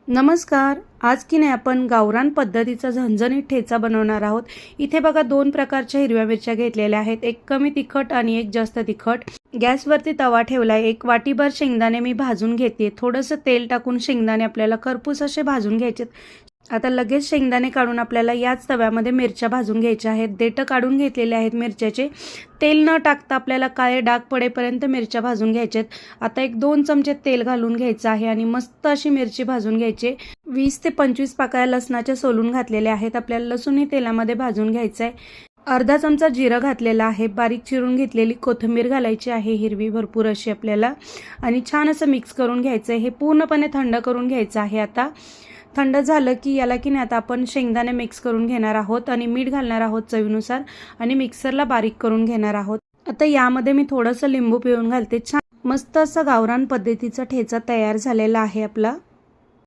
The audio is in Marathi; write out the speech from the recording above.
नमस्कार. आज की नाही आपण गावरान पद्धतीचा झणझणीत ठेचा बनवणार आहोत. इथे बघा 2 प्रकारच्या हिरव्या मिरच्या घेतलेल्या आहेत. एक कमी तिखट आणि एक जास्त तिखट. गॅसवरती तवा ठेवलाय. 1 वाटीभर शेंगदाणे मी भाजून घेते. थोडंसं तेल टाकून शेंगदाणे आपल्याला खरपूस असे भाजून घ्यायचेत. आता लगेच शेंगदाणे काढून आपल्याला याच तव्यामध्ये मिरच्या भाजून घ्यायच्या आहेत. देठ काढून घेतलेले आहेत मिरच्याचे. तेल न टाकता आपल्याला काळे डाग पडेपर्यंत मिरच्या भाजून घ्यायच्यात. आता 1-2 चमचे तेल घालून घ्यायचं आहे आणि मस्त अशी मिरची भाजून घ्यायची. 20 ते 25 पाकळ्या लसणाच्या सोलून घातलेल्या आहेत. आपल्याला लसूणही तेलामध्ये भाजून घ्यायचं आहे. अर्धा चमचा जिरं घातलेलं आहे. बारीक चिरून घेतलेली कोथिंबीर घालायची आहे, हिरवी भरपूर अशी आपल्याला, आणि छान असं मिक्स करून घ्यायचं आहे. हे पूर्णपणे थंड करून घ्यायचं आहे. आता थंड झालं की याला की नाही आता आपण शेंगदाणे मिक्स करून घेणार आहोत आणि मीठ घालणार आहोत चवीनुसार आणि मिक्सरला बारीक करून घेणार आहोत. आता यामध्ये मी थोडंसं लिंबू पिळून घालते. छान मस्त असा गावरान पद्धतीचा ठेचा तयार झालेला आहे आपला.